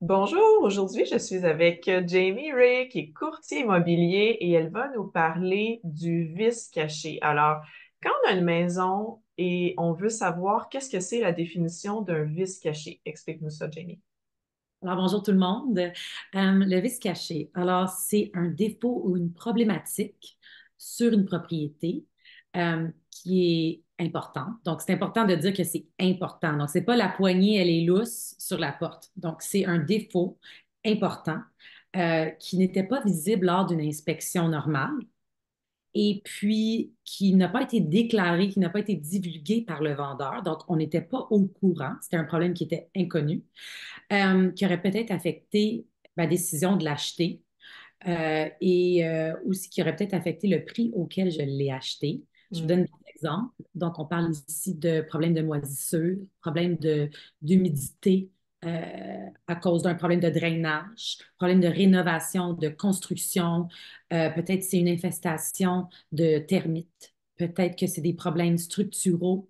Bonjour, aujourd'hui je suis avec Jamie Ray qui est courtier immobilier et elle va nous parler du vice caché. Alors, quand on a une maison et on veut savoir qu'est-ce que c'est la définition d'un vice caché, explique-nous ça, Jamie. Alors, bonjour tout le monde. Le vice caché. Alors, c'est un défaut ou une problématique sur une propriété qui est importante. Donc, c'est important de dire que c'est important. Donc, c'est pas la poignée, elle est lousse sur la porte. Donc, c'est un défaut important qui n'était pas visible lors d'une inspection normale et puis qui n'a pas été déclaré, qui n'a pas été divulgué par le vendeur. Donc, on n'était pas au courant. C'était un problème qui était inconnu qui aurait peut-être affecté ma décision de l'acheter et aussi qui aurait peut-être affecté le prix auquel je l'ai acheté. Je vous donne Hmm. des exemples. Donc, on parle ici de problèmes de moisissure, problèmes d'humidité à cause d'un problème de drainage, problème de rénovation, de construction. Peut-être c'est une infestation de termites. Peut-être que c'est des problèmes structuraux.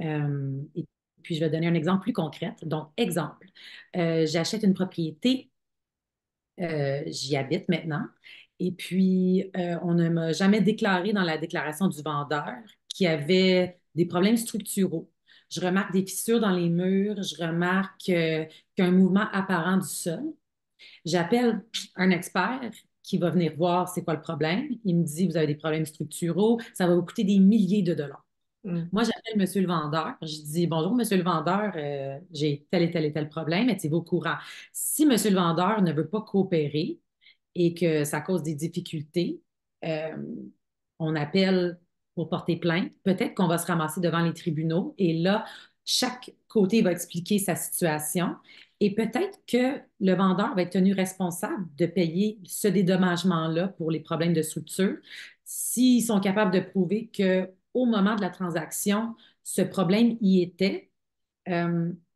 Et puis, je vais donner un exemple plus concret. Donc, exemple, j'achète une propriété, j'y habite maintenant, et puis on ne m'a jamais déclaré dans la déclaration du vendeur qu'il y avait des problèmes structuraux. Je remarque des fissures dans les murs, je remarque qu'il y a un mouvement apparent du sol. J'appelle un expert qui va venir voir c'est quoi le problème. Il me dit, vous avez des problèmes structuraux, ça va vous coûter des milliers de dollars. Hmm. Moi, j'appelle monsieur le vendeur. Je dis, bonjour, monsieur le vendeur, j'ai tel et tel et tel problème. Êtes-vous au courant? Si monsieur le vendeur ne veut pas coopérer et que ça cause des difficultés, euh, on appelle pour porter plainte. Peut-être qu'on va se ramasser devant les tribunaux et là, chaque côté va expliquer sa situation et peut-être que le vendeur va être tenu responsable de payer ce dédommagement-là pour les problèmes de structure s'ils sont capables de prouver que au moment de la transaction, ce problème y était.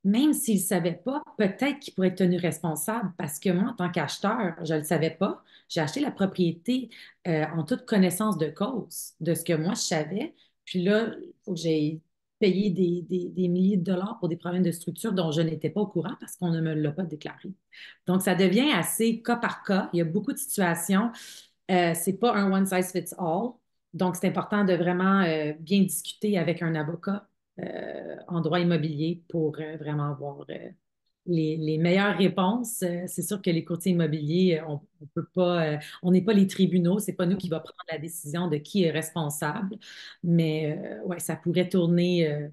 Même s'il ne savait pas, peut-être qu'il pourrait être tenu responsable parce que moi, en tant qu'acheteur, je ne le savais pas. J'ai acheté la propriété en toute connaissance de cause de ce que moi je savais. Puis là, il faut que j'aie payé des milliers de dollars pour des problèmes de structure dont je n'étais pas au courant parce qu'on ne me l'a pas déclaré. Donc, ça devient assez cas par cas. Il y a beaucoup de situations. C'est pas un one size fits all. Donc, c'est important de vraiment bien discuter avec un avocat en droit immobilier pour vraiment avoir les meilleures réponses. C'est sûr que les courtiers immobiliers, on peut pas, on n'est pas les tribunaux, c'est pas nous qui va prendre la décision de qui est responsable, mais ouais, ça pourrait tourner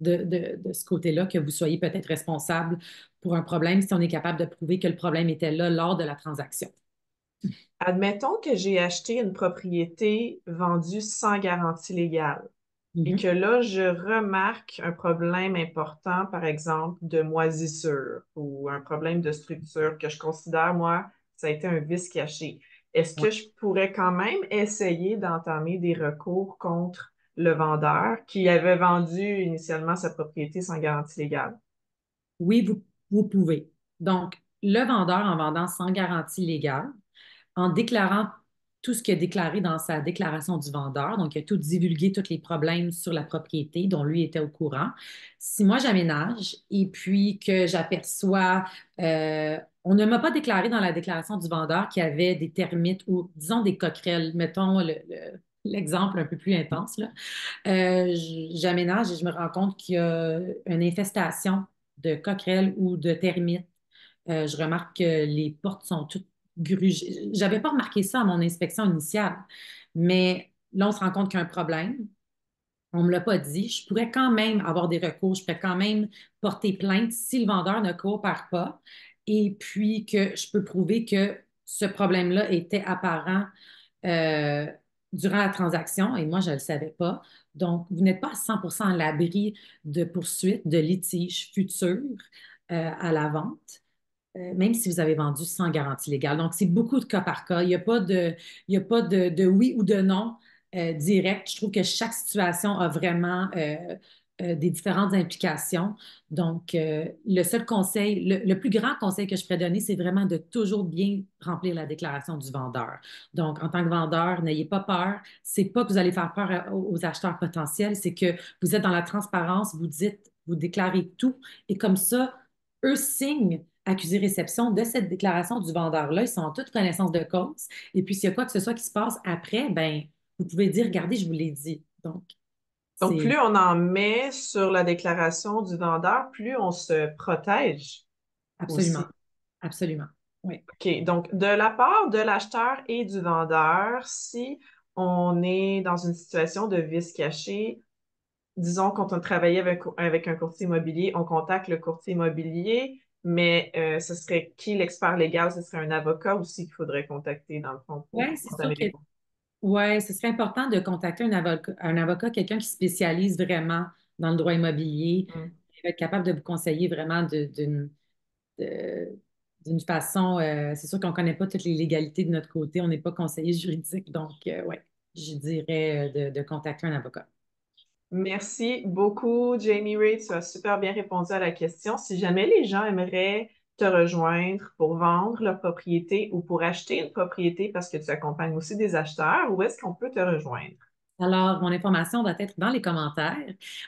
de ce côté-là, que vous soyez peut-être responsable pour un problème si on est capable de prouver que le problème était là lors de la transaction. Admettons que j'ai acheté une propriété vendue sans garantie légale. Et que Mhm. là, je remarque un problème important, par exemple, de moisissure ou un problème de structure que je considère, moi, ça a été un vice caché. Est-ce Ouais. que je pourrais quand même essayer d'entamer des recours contre le vendeur qui avait vendu initialement sa propriété sans garantie légale? Oui, vous pouvez. Donc, le vendeur, en vendant sans garantie légale, en déclarant tout ce qu'il a déclaré dans sa déclaration du vendeur, donc il a tout divulgué, tous les problèmes sur la propriété dont lui était au courant. Si moi j'aménage et puis que j'aperçois, on ne m'a pas déclaré dans la déclaration du vendeur qu'il y avait des termites ou disons des coquerelles, mettons l'exemple un peu plus intense, là. J'aménage et je me rends compte qu'il y a une infestation de coquerelles ou de termites. Je remarque que les portes sont toutes grugées. J'avais pas remarqué ça à mon inspection initiale, mais là, on se rend compte qu'il y a un problème. On me l'a pas dit. Je pourrais quand même avoir des recours. Je pourrais quand même porter plainte si le vendeur ne coopère pas et puis que je peux prouver que ce problème-là était apparent euh, durant la transaction et moi, je ne le savais pas. Donc, vous n'êtes pas à 100% à l'abri de poursuites, de litiges futurs à la vente même si vous avez vendu sans garantie légale. Donc, c'est beaucoup de cas par cas. Il y a pas de oui ou de non direct. Je trouve que chaque situation a vraiment des différentes implications. Donc, le seul conseil, le plus grand conseil que je pourrais donner, c'est vraiment de toujours bien remplir la déclaration du vendeur. Donc, en tant que vendeur, n'ayez pas peur. C'est pas que vous allez faire peur aux acheteurs potentiels, c'est que vous êtes dans la transparence, vous dites, vous déclarez tout et comme ça, eux signent accusé-réception de cette déclaration du vendeur-là. Ils sont en toute connaissance de cause. Et puis, s'il y a quoi que ce soit qui se passe après, ben, vous pouvez dire, regardez, je vous l'ai dit. Donc, Donc, c'est plus on en met sur la déclaration du vendeur, plus on se protège absolument, aussi. absolument. Oui. OK. Donc, de la part de l'acheteur et du vendeur, si on est dans une situation de vice caché, disons quand on travaillait avec un courtier immobilier, on contacte le courtier immobilier, mais ce serait qui l'expert légal? Ce serait un avocat aussi qu'il faudrait contacter, dans le fond, Oui, pour c'est sûr entamer que les... ouais, ce serait important de contacter un avocat, quelqu'un qui spécialise vraiment dans le droit immobilier, Hmm. qui va être capable de vous conseiller vraiment de- d'une façon. C'est sûr qu'on ne connaît pas toutes les légalités de notre côté, on n'est pas conseiller juridique, donc ouais, je dirais de contacter un avocat. Merci beaucoup, Jamie Ray. Tu as super bien répondu à la question. Si jamais les gens aimeraient te rejoindre pour vendre leur propriété ou pour acheter une propriété parce que tu accompagnes aussi des acheteurs, où est-ce qu'on peut te rejoindre? Alors, mon information va être dans les commentaires.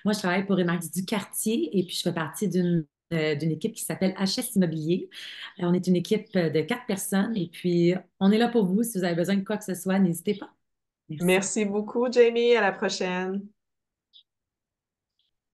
Moi, je travaille pour Remax du quartier et puis je fais partie d'une équipe qui s'appelle HS Immobilier. On est une équipe de 4 personnes et puis on est là pour vous. Si vous avez besoin de quoi que ce soit, n'hésitez pas. Merci. Merci beaucoup, Jamie. À la prochaine.